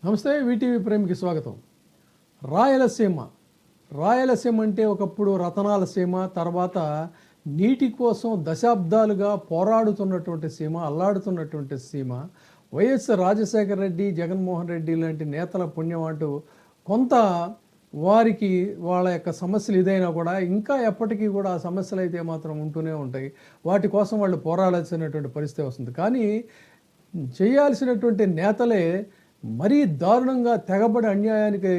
నమస్తే, వీటీవీ ప్రేమికి స్వాగతం. రాయలసీమ రాయలసీమ అంటే ఒకప్పుడు రతనాల సీమ, తర్వాత నీటి కోసం దశాబ్దాలుగా పోరాడుతున్నటువంటి సీమ, అల్లాడుతున్నటువంటి సీమ. వైఎస్ రాజశేఖర రెడ్డి, జగన్మోహన్ రెడ్డి లాంటి నేతల పుణ్యం అంటూ కొంత వారికి వాళ్ళ యొక్క సమస్యలు ఇదైనా కూడా ఇంకా ఎప్పటికీ కూడా ఆ సమస్యలు అయితే మాత్రం ఉంటూనే ఉంటాయి. వాటి కోసం వాళ్ళు పోరాడాల్సినటువంటి పరిస్థితి వస్తుంది. కానీ చేయాల్సినటువంటి నేతలే మరీ దారుణంగా తెగబడి అన్యాయానికి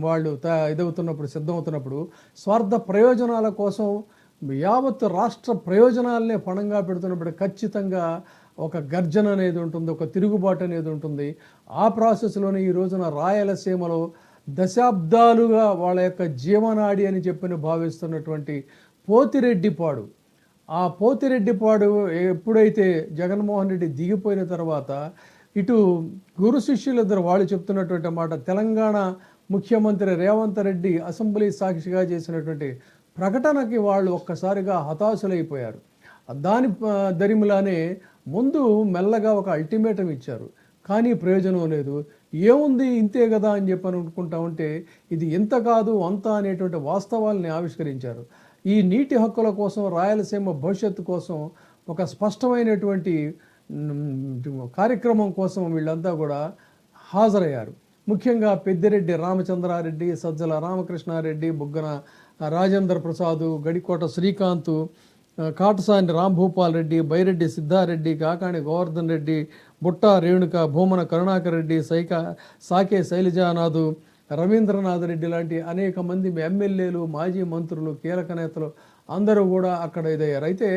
వాళ్ళు ఇదవుతున్నప్పుడు, సిద్ధమవుతున్నప్పుడు, స్వార్థ ప్రయోజనాల కోసం యావత్ రాష్ట్ర ప్రయోజనాలనే పణంగా పెడుతున్నప్పుడు ఖచ్చితంగా ఒక గర్జన అనేది ఉంటుంది, ఒక తిరుగుబాటు అనేది ఉంటుంది. ఆ ప్రాసెస్లోనే ఈ రోజున రాయలసీమలో దశాబ్దాలుగా వాళ్ళ యొక్క జీవనాడి అని చెప్పి భావిస్తున్నటువంటి పోతిరెడ్డిపాడు, ఆ పోతిరెడ్డిపాడు ఎప్పుడైతే జగన్మోహన్ రెడ్డి దిగిపోయిన తర్వాత ఇటు గురు శిష్యులిద్దరు వాళ్ళు చెప్తున్నటువంటి మాట, తెలంగాణ ముఖ్యమంత్రి రేవంత్ రెడ్డి అసెంబ్లీ సాక్షిగా చేసినటువంటి ప్రకటనకి వాళ్ళు ఒక్కసారిగా హతాశులైపోయారు. దాని దరిమిలానే ముందు మెల్లగా ఒక అల్టిమేటం ఇచ్చారు. కానీ ప్రయోజనం లేదు. ఏముంది, ఇంతే కదా అని చెప్పి అనుకుంటా ఉంటే ఇది ఇంత కాదు అంత అనేటువంటి వాస్తవాల్ని ఆవిష్కరించారు. ఈ నీటి హక్కుల కోసం, రాయలసీమ భవిష్యత్తు కోసం ఒక స్పష్టమైనటువంటి కార్యక్రమం కోసం వీళ్ళంతా కూడా హాజరయ్యారు. ముఖ్యంగా పెద్దిరెడ్డి రామచంద్రారెడ్డి, సజ్జల రామకృష్ణారెడ్డి, బుగ్గన రాజేంద్ర ప్రసాద్, గడికోట శ్రీకాంత్, కాటసాని రాంభూపాల్ రెడ్డి, బైరెడ్డి సిద్ధారెడ్డి, కాకాణి గోవర్ధన్ రెడ్డి, బుట్టా రేణుక, భూమన కరుణాకర్ రెడ్డి, సాకే శైలజానాథ్, రవీంద్రనాథ్ రెడ్డి లాంటి అనేక మంది ఎమ్మెల్యేలు, మాజీ మంత్రులు, కీలక నేతలు అందరూ కూడా అక్కడ ఇదయ్యారు. అయితే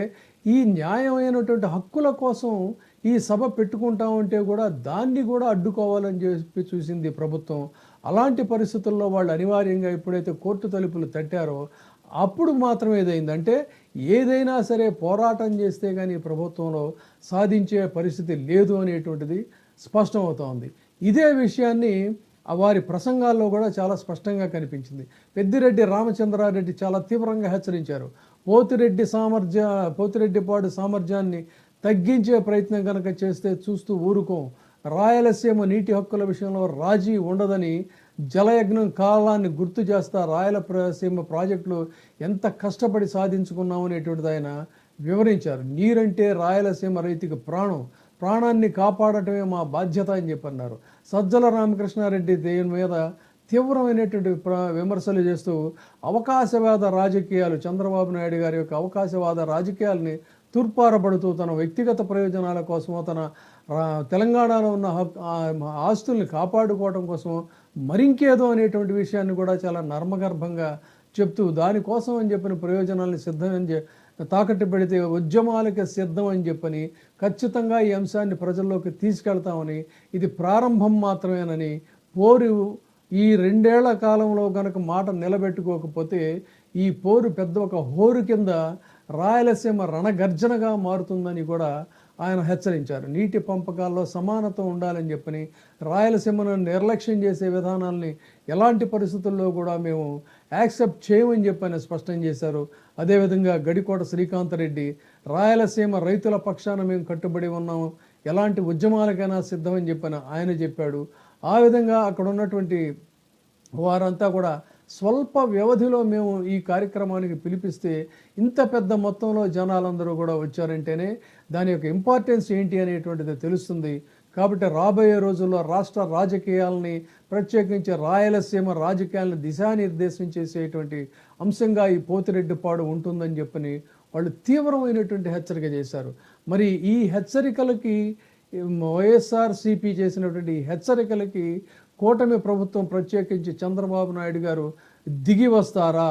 ఈ న్యాయమైనటువంటి హక్కుల కోసం ఈ సభ పెట్టుకుంటా ఉంటే కూడా దాన్ని కూడా అడ్డుకోవాలని చెప్పి చూసింది ప్రభుత్వం. అలాంటి పరిస్థితుల్లో వాళ్ళు అనివార్యంగా ఎప్పుడైతే కోర్టు తలుపులు తట్టారో అప్పుడు మాత్రం ఏదైందంటే, ఏదైనా సరే పోరాటం చేస్తే కానీ ప్రభుత్వంలో సాధించే పరిస్థితి లేదు అనేటువంటిది స్పష్టమవుతోంది. ఇదే విషయాన్ని వారి ప్రసంగాల్లో కూడా చాలా స్పష్టంగా కనిపించింది. పెద్దిరెడ్డి రామచంద్రారెడ్డి చాలా తీవ్రంగా హెచ్చరించారు. పోతిరెడ్డిపాడు సామర్థ్యాన్ని తగ్గించే ప్రయత్నం కనుక చేస్తే చూస్తూ ఊరుకోం, రాయలసీమ నీటి హక్కుల విషయంలో రాజీ ఉండదని జలయజ్ఞం కాలాన్ని గుర్తు చేస్తా రాయలసీమ ప్రాజెక్టులు ఎంత కష్టపడి సాధించుకున్నాం అనేటువంటిది ఆయన వివరించారు. నీరంటే రాయలసీమ రైతుకి ప్రాణాన్ని కాపాడటమే మా బాధ్యత అని చెప్పన్నారు. సజ్జల రామకృష్ణారెడ్డి దీని మీద తీవ్రమైనటువంటి విమర్శలు చేస్తూ అవకాశవాద రాజకీయాలు, చంద్రబాబు నాయుడు గారి యొక్క అవకాశవాద రాజకీయాలని తూర్పారబడుతూ తన వ్యక్తిగత ప్రయోజనాల కోసమో, తన తెలంగాణలో ఉన్న ఆస్తుల్ని కాపాడుకోవడం కోసం మరింకేదో అనేటువంటి విషయాన్ని కూడా చాలా నర్మగర్భంగా చెప్తూ, దానికోసం అని చెప్పిన ప్రయోజనాలను సిద్ధమని తాకట్టు పెడితే ఉద్యమాలకి సిద్ధం అని చెప్పని ఖచ్చితంగా ఈ అంశాన్ని ప్రజల్లోకి తీసుకెళ్తామని, ఇది ప్రారంభం మాత్రమేనని, పోరు ఈ 2 ఏళ్ల కాలంలో కనుక మాట నిలబెట్టుకోకపోతే ఈ పోరు పెద్ద ఒక హోరు కింద రాయలసీమ రణగర్జనగా మారుతుందని కూడా ఆయన హెచ్చరించారు. నీటి పంపకాల్లో సమానత ఉండాలని చెప్పని, రాయలసీమను నిర్లక్ష్యం చేసే విధానాల్ని ఎలాంటి పరిస్థితుల్లో కూడా మేము యాక్సెప్ట్ చేయమని చెప్పని స్పష్టం చేశారు. అదేవిధంగా గడికోట శ్రీకాంత్ రెడ్డి, రాయలసీమ రైతుల పక్షాన మేము కట్టుబడి ఉన్నాము, ఎలాంటి ఉద్యమాలకైనా సిద్ధమని చెప్పని ఆయన చెప్పాడు. ఆ విధంగా అక్కడ ఉన్నటువంటి వారంతా కూడా స్వల్ప వ్యవధిలో మేము ఈ కార్యక్రమానికి పిలిపిస్తే ఇంత పెద్ద మొత్తంలో జనాలందరూ కూడా వచ్చారంటేనే దాని యొక్క ఇంపార్టెన్స్ ఏంటి అనేటువంటిది తెలుస్తుంది. కాబట్టి రాబోయే రోజుల్లో రాష్ట్ర రాజకీయాలని, ప్రత్యేకించి రాయలసీమ రాజకీయాలను దిశానిర్దేశం చేసేటువంటి అంశంగా ఈ పోతిరెడ్డిపాడు ఉంటుందని చెప్పని వాళ్ళు తీవ్రమైనటువంటి హెచ్చరిక చేశారు. మరి ఈ హెచ్చరికలకి వైఎస్ఆర్సీపీ చేసినటువంటి హెచ్చరికలకి కూటమి ప్రభుత్వం, ప్రత్యేకించి చంద్రబాబు నాయుడు గారు దిగి వస్తారా?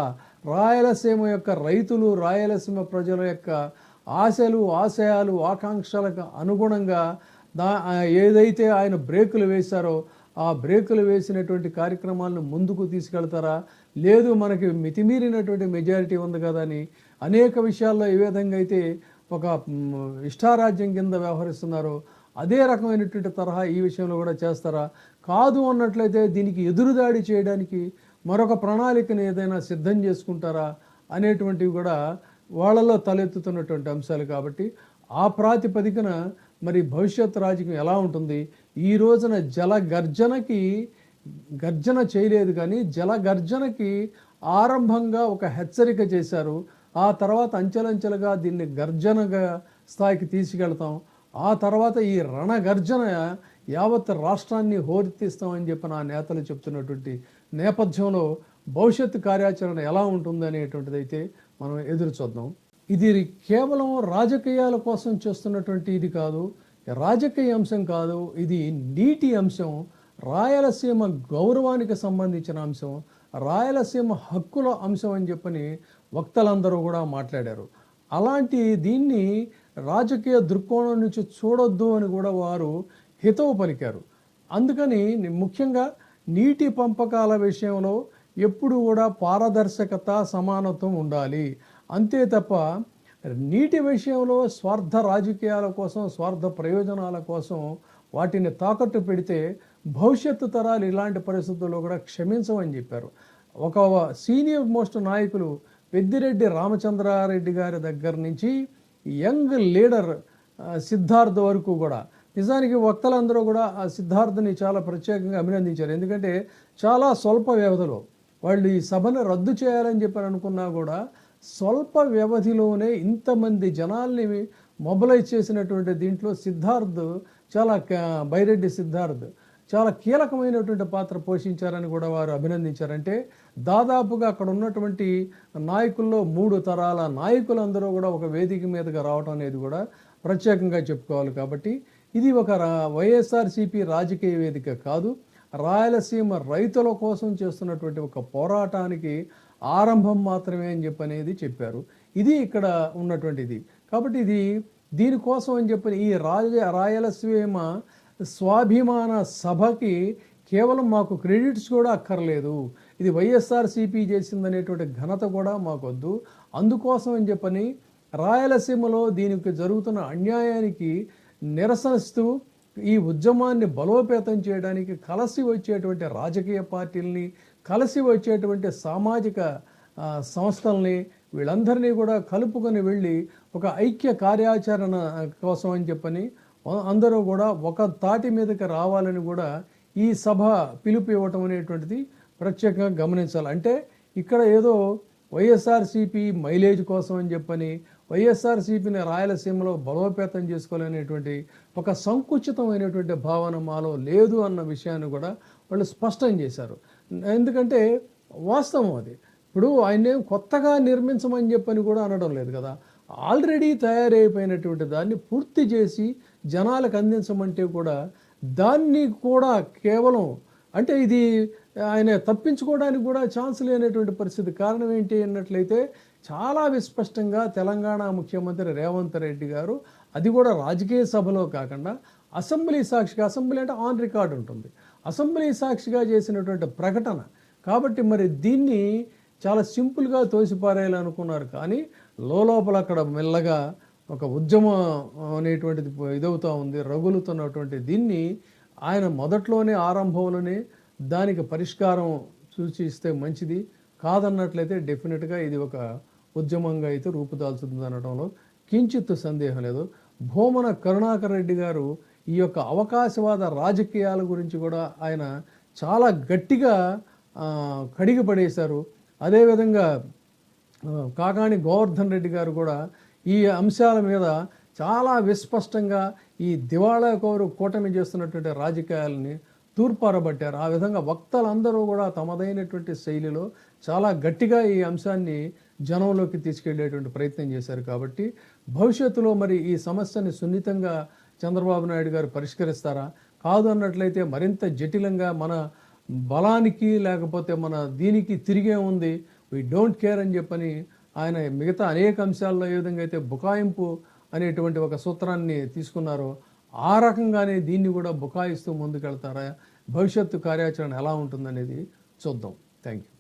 రాయలసీమ యొక్క రైతులు, రాయలసీమ ప్రజల యొక్క ఆశయాలు, ఆకాంక్షలకు అనుగుణంగా ఏదైతే ఆయన బ్రేకులు వేశారో ఆ బ్రేకులు వేసినటువంటి కార్యక్రమాలను ముందుకు తీసుకెళ్తారా? లేదు, మనకి మితిమీరినటువంటి మెజారిటీ ఉంది కదా అని అనేక విషయాల్లో ఏ విధంగా అయితే ఒక ఇష్టారాజ్యం కింద వ్యవహరిస్తున్నారో అదే రకమైనటువంటి తరహా ఈ విషయంలో కూడా చేస్తారా? కాదు అన్నట్లయితే దీనికి ఎదురుదాడి చేయడానికి మరొక ప్రణాళికను ఏదైనా సిద్ధం చేసుకుంటారా అనేటువంటివి కూడా వాళ్ళలో తలెత్తుతున్నటువంటి అంశాలు. కాబట్టి ఆ ప్రాతిపదికన మరి భవిష్యత్ రాజకీయం ఎలా ఉంటుంది, ఈ రోజున గర్జన చేయలేదు, కానీ జల గర్జనకి ఆరంభంగా ఒక హెచ్చరిక చేశారు. ఆ తర్వాత అంచెలంచెలుగా దీన్ని గర్జనగా స్థాయికి తీసుకెళ్తాం. ఆ తర్వాత ఈ రణగర్జన యావత్ రాష్ట్రాన్ని హోరెత్తిస్తామని చెప్పి నా నేతలు చెప్తున్నటువంటి నేపథ్యంలో భవిష్యత్తు కార్యాచరణ ఎలా ఉంటుంది అనేటువంటిది అయితే మనం ఎదురు చూద్దాం. ఇది కేవలం రాజకీయాల కోసం చేస్తున్నటువంటి ఇది కాదు, రాజకీయ అంశం కాదు, ఇది నీటి అంశం, రాయలసీమ గౌరవానికి సంబంధించిన అంశం, రాయలసీమ హక్కుల అంశం అని చెప్పని వక్తలందరూ కూడా మాట్లాడారు. అలాంటి దీన్ని రాజకీయ దృక్కోణం నుంచి చూడొద్దు అని కూడా వారు హితవు పలికారు. అందుకని ముఖ్యంగా నీటి పంపకాల విషయంలో ఎప్పుడు కూడా పారదర్శకత, సమానత్వం ఉండాలి. అంతే తప్ప నీటి విషయంలో స్వార్థ రాజకీయాల కోసం, స్వార్థ ప్రయోజనాల కోసం వాటిని తాకట్టు పెడితే భవిష్యత్తు తరాలు ఇలాంటి పరిస్థితుల్లో కూడా క్షమించమని చెప్పారు. ఒక సీనియర్ మోస్ట్ నాయకులు పెద్దిరెడ్డి రామచంద్రారెడ్డి గారి దగ్గర నుంచి యంగ్ లీడర్ సిద్ధార్థ్ వరకు కూడా నిజానికి వక్తలందరూ కూడా ఆ సిద్ధార్థని చాలా ప్రత్యేకంగా అభినందించారు. ఎందుకంటే చాలా స్వల్ప వ్యవధిలో వాళ్ళు ఈ సభను రద్దు చేయాలని చెప్పి అనుకున్నా కూడా స్వల్ప వ్యవధిలోనే ఇంతమంది జనాల్ని మొబలైజ్ చేసినటువంటి దీంట్లో బైరెడ్డి సిద్ధార్థ్ చాలా కీలకమైనటువంటి పాత్ర పోషించారని కూడా వారు అభినందించారంటే దాదాపుగా అక్కడ ఉన్నటువంటి నాయకుల్లో 3 తరాల నాయకులందరూ కూడా ఒక వేదిక మీదగా రావడం అనేది కూడా ప్రత్యేకంగా చెప్పుకోవాలి. కాబట్టి ఇది ఒక వైఎస్ఆర్సీపీ రాజకీయ వేదిక కాదు, రాయలసీమ రైతుల కోసం చేస్తున్నటువంటి ఒక పోరాటానికి ఆరంభం మాత్రమే అని చెప్పనేది చెప్పారు. ఇది ఇక్కడ ఉన్నటువంటిది. కాబట్టి దీనికోసం అని చెప్పని ఈ రాయలసీమ స్వాభిమాన సభకి కేవలం మాకు క్రెడిట్స్ కూడా అక్కర్లేదు, ఇది వైఎస్ఆర్సీపీ చేసిందనేటువంటి ఘనత కూడా మాకొద్దు. అందుకోసం అని చెప్పని రాయలసీమలో దీనికి జరుగుతున్న అన్యాయానికి నిరసనిస్తూ ఈ ఉద్యమాన్ని బలోపేతం చేయడానికి కలిసి వచ్చేటువంటి రాజకీయ పార్టీలని, కలిసి వచ్చేటువంటి సామాజిక సంస్థల్ని, వీళ్ళందరినీ కూడా కలుపుకొని వెళ్ళి ఒక ఐక్య కార్యాచరణ కోసం అని చెప్పని అందరూ కూడా ఒక తాటి మీదకి రావాలని కూడా ఈ సభ పిలుపు ఇవ్వటం అనేటువంటిది ప్రత్యేకంగా గమనించాలి. అంటే ఇక్కడ ఏదో వైఎస్ఆర్సీపీ మైలేజ్ కోసం అని చెప్పని వైఎస్ఆర్సీపీని రాయలసీమలో బలోపేతం చేసుకోవాలనేటువంటి ఒక సంకుచితమైనటువంటి భావన మాలో లేదు అన్న విషయాన్ని కూడా వాళ్ళు స్పష్టం చేశారు. ఎందుకంటే వాస్తవం అది. ఇప్పుడు ఆయన్నేం కొత్తగా నిర్మించమని చెప్పని కూడా అనడం లేదు కదా, ఆల్రెడీ తయారైపోయినటువంటి దాన్ని పూర్తి చేసి జనాలకు అందించమంటే కూడా దాన్ని కూడా కేవలం అంటే ఇది ఆయన తప్పించుకోవడానికి కూడా ఛాన్స్ లేనటువంటి పరిస్థితి. కారణం ఏంటి అన్నట్లయితే చాలా విస్పష్టంగా తెలంగాణ ముఖ్యమంత్రి రేవంత్ రెడ్డి గారు, అది కూడా రాజకీయ సభలో కాకుండా అసెంబ్లీ సాక్షిగా, అసెంబ్లీ అంటే ఆన్ రికార్డ్ ఉంటుంది, అసెంబ్లీ సాక్షిగా చేసినటువంటి ప్రకటన. కాబట్టి మరి దీన్ని చాలా సింపుల్గా తోసిపారేయాలనుకున్నారు, కానీ లోపల అక్కడ మెల్లగా ఒక ఉద్యమం అనేటువంటిది ఇదవుతూ ఉంది, రగులుతున్నటువంటి దీన్ని ఆయన మొదట్లోనే ఆరంభంలోనే దానికి పరిష్కారం సూచిస్తే మంచిది, కాదన్నట్లయితే డెఫినెట్గా ఇది ఒక ఉద్యమంగా అయితే రూపుదాల్చుతుంది అనడంలో కించిత్తు సందేహం లేదు. భూమన కరుణాకర్ రెడ్డి గారు ఈ యొక్క అవకాశవాద రాజకీయాల గురించి కూడా ఆయన చాలా గట్టిగా కడిగిపడేశారు. అదేవిధంగా కాకాణి గోవర్ధన్ రెడ్డి గారు కూడా ఈ అంశాల మీద చాలా విస్పష్టంగా ఈ దివాళా కోరు కూటమి చేస్తున్నటువంటి రాజకీయాలని తూర్పారబట్టారు. ఆ విధంగా వక్తలందరూ కూడా తమదైనటువంటి శైలిలో చాలా గట్టిగా ఈ అంశాన్ని జనంలోకి తీసుకెళ్లేటువంటి ప్రయత్నం చేశారు. కాబట్టి భవిష్యత్తులో మరి ఈ సమస్యని సున్నితంగా చంద్రబాబు నాయుడు గారు పరిష్కరిస్తారా, కాదు అన్నట్లయితే మరింత జటిలంగా మన బలానికి లేకపోతే మన దీనికి తిరిగే ఉంది, వీ డోంట్ కేర్ అని చెప్పని ఆయన మిగతా అనేక అంశాల్లో ఏ విధంగా అయితే బుకాయింపు అనేటువంటి ఒక సూత్రాన్ని తీసుకున్నారో ఆ రకంగానే దీన్ని కూడా బుకాయిస్తూ ముందుకెళ్తారా, భవిష్యత్తు కార్యాచరణ ఎలా ఉంటుందనేది చూద్దాం. Thank you.